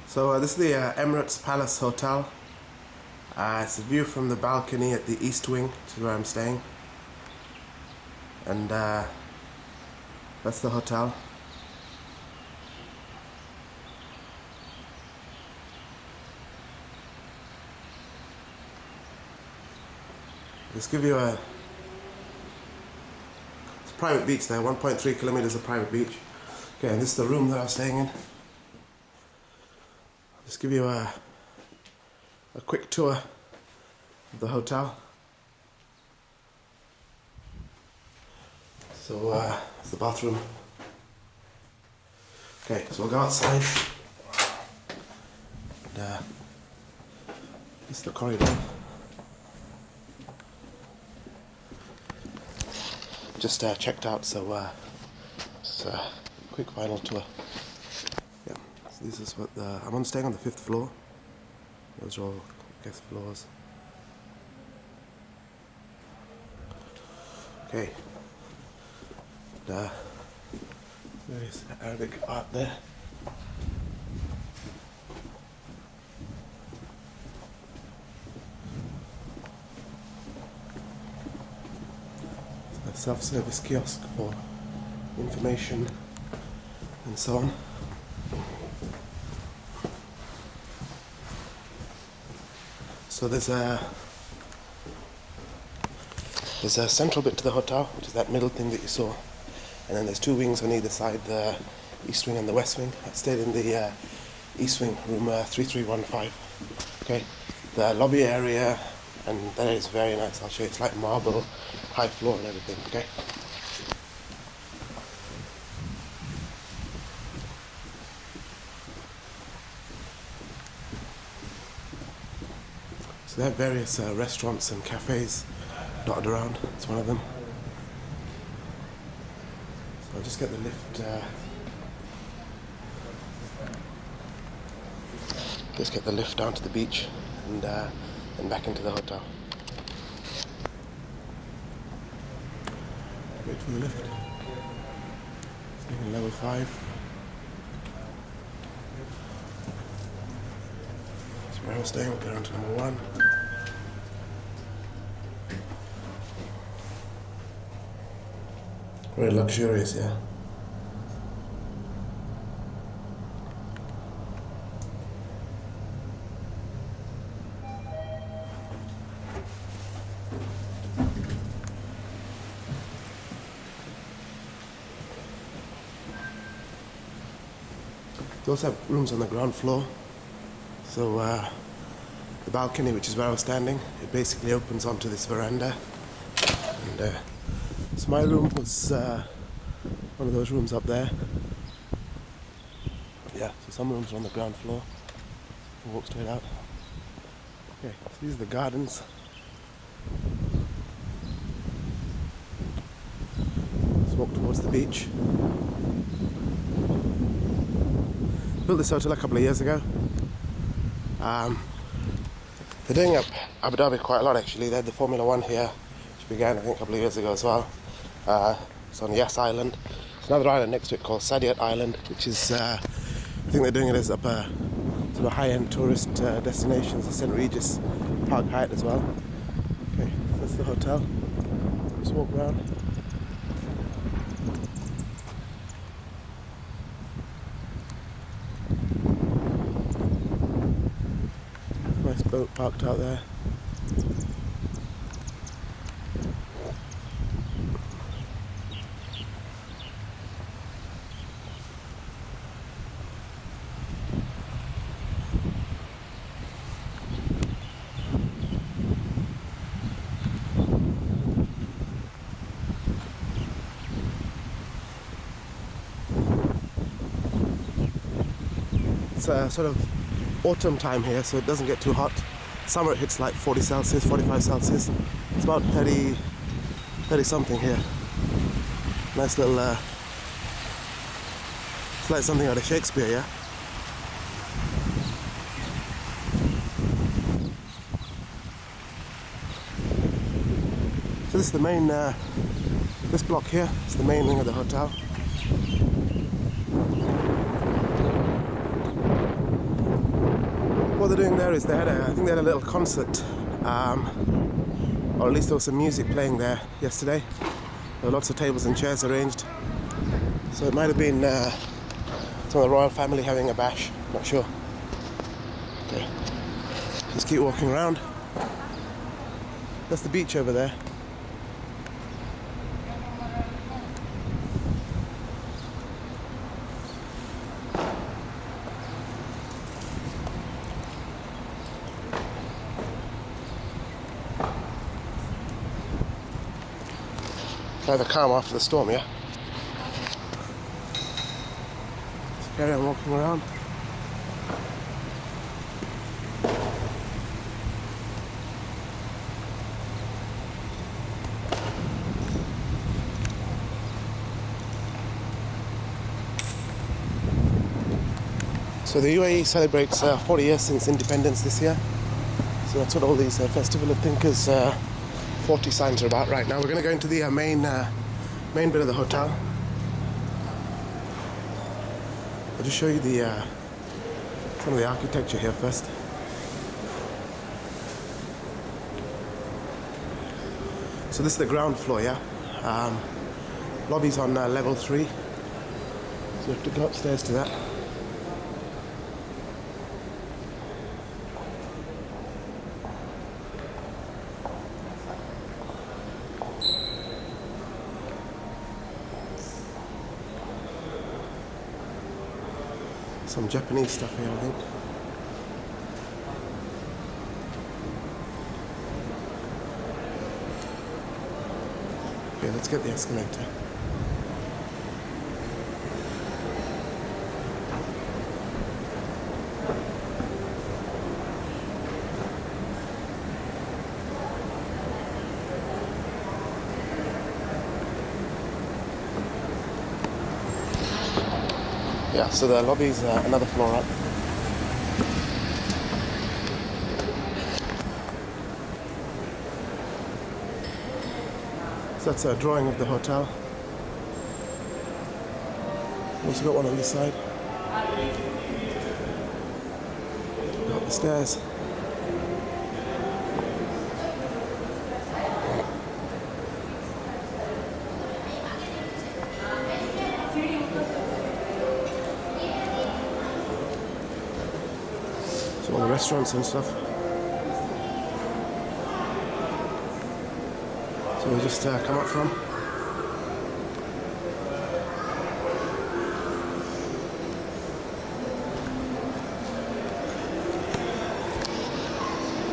So this is the Emirates Palace Hotel. It's a view from the balcony at the east wing, which is where I'm staying. And that's the hotel. Let's give you it's a private beach there, 1.3 kilometers of private beach. Okay, and this is the room that I was staying in. Just give you a quick tour of the hotel. So it's the bathroom. Okay, so we'll go outside. And this is the corridor. Just checked out, so it's a quick final tour. Yeah, so this is what I'm staying on the 5th floor. Those are all guest floors. Okay. And, there is Arabic art there. A self-service kiosk for information and so on. So there's a central bit to the hotel, which is that middle thing that you saw, and then there's two wings on either side, the east wing and the west wing. I stayed in the east wing, room 3315. Okay, the lobby area, and that is very nice. I'll show you. It's like marble, high floor and everything. Okay. So they have various restaurants and cafes dotted around. It's one of them. So I'll just get the lift. Just get the lift down to the beach and back into the hotel. Wait for the lift. Staying in level 5. That's where I was staying. We'll go down to number 1. Very luxurious, yeah. They also have rooms on the ground floor. So the balcony, which is where I was standing, it basically opens onto this veranda. And so my room was one of those rooms up there. Yeah, so some rooms are on the ground floor. You can walk straight out. Okay, so these are the gardens. Let's walk towards the beach. Built this hotel a couple of years ago. They're doing up Abu Dhabi quite a lot actually. They had the Formula 1 here, which began I think a couple of years ago as well. It's on Yas Island. There's another island next to it called Saadiyat Island, which is, I think they're doing it as up a sort of high-end tourist destinations, the St. Regis Park Hyatt as well. Okay, so that's the hotel. Let's walk around. Nice boat parked out there. It's sort of autumn time here, so it doesn't get too hot. Summer it hits like 40 Celsius, 45 Celsius. It's about 30 something here. Nice little, it's like something out of Shakespeare, yeah? So this is the main, this block here is the main wing of the hotel. what they're doing there is I think they had a little concert, or at least there was some music playing there yesterday. There were lots of tables and chairs arranged. So it might have been some of the royal family having a bash, not sure. Okay, just keep walking around. That's the beach over there. Rather calm after the storm, yeah? Just carry on walking around. So the UAE celebrates 40 years since independence this year. So that's what all these Festival of Thinkers 40 signs are about right now. We're going to go into the main bit of the hotel. I'll just show you some of the architecture here first. So this is the ground floor, yeah? Lobby's on level 3. So you have to go upstairs to that. Some Japanese stuff here, I think. Okay, let's get the escalator. Yeah, so the lobby's another floor up. So that's a drawing of the hotel. Also got one on this side. Got the stairs. So all the restaurants and stuff. So we'll just come up from.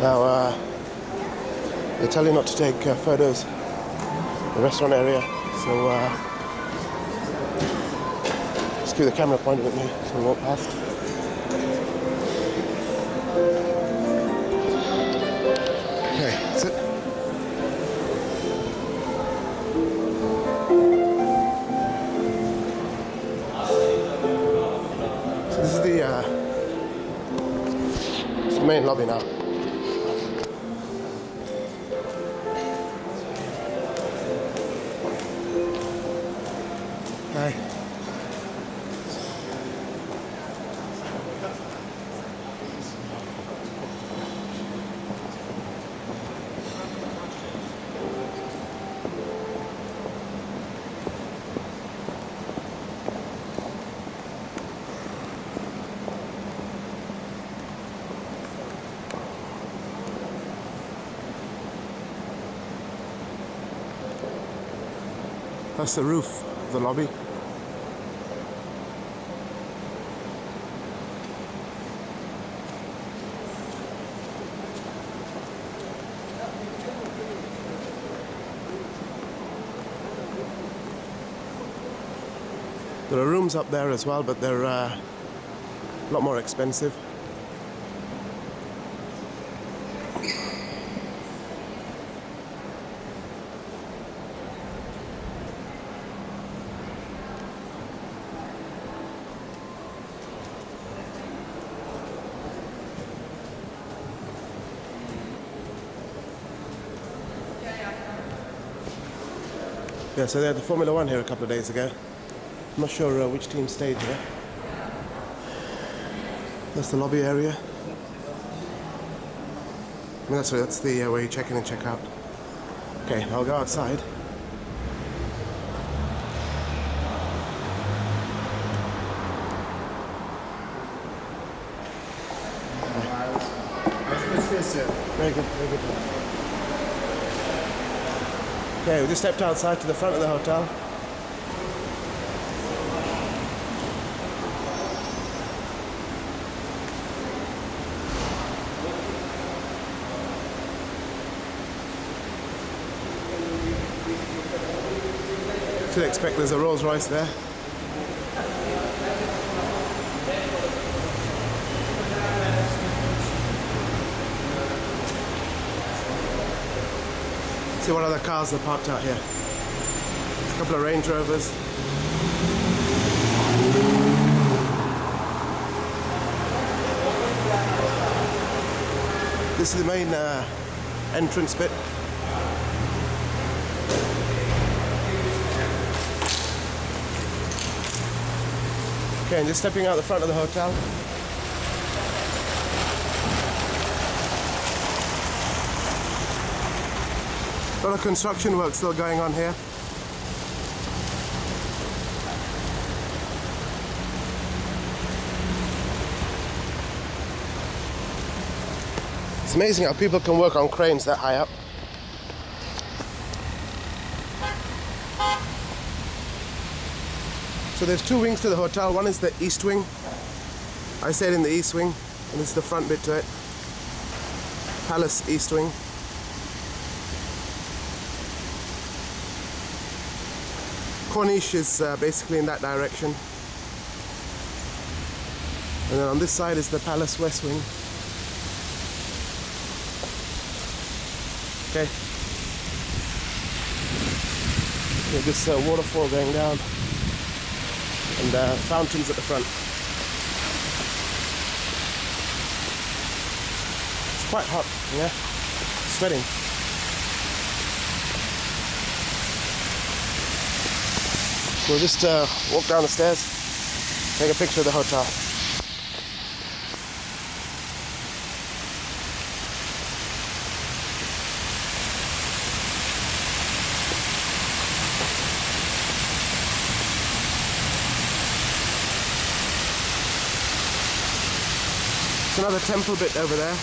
Now they tell you not to take photos in the restaurant area, so just keep the camera pointed at me so we walk past. Okay, that's it. So this is the main lobby now. Hi. That's the roof of the lobby. There are rooms up there as well, but they're a lot more expensive. Yeah, so they had the Formula 1 here a couple of days ago. I'm not sure which team stayed here. That's the lobby area. No, sorry, that's the where you check in and check out. Okay, I'll go outside. Very good, very good. Okay, we just stepped outside to the front of the hotel. Should expect there's a Rolls Royce there. See what other cars are parked out here. A couple of Range Rovers. This is the main entrance bit. Okay, and just stepping out the front of the hotel. A lot of construction work still going on here. It's amazing how people can work on cranes that high up. So there's two wings to the hotel. One is the east wing. I stayed in the east wing, and this is the front bit to it. Palace East Wing. Corniche is basically in that direction. And then on this side is the Palace West Wing. Okay. This waterfall going down. And fountains at the front. It's quite hot, yeah? Sweating. We'll just walk down the stairs, take a picture of the hotel. There's another temple bit over there.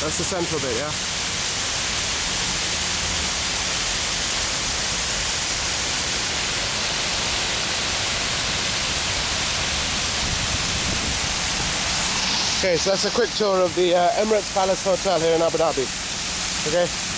That's the central bit, yeah? Okay, so that's a quick tour of the Emirates Palace Hotel here in Abu Dhabi. Okay?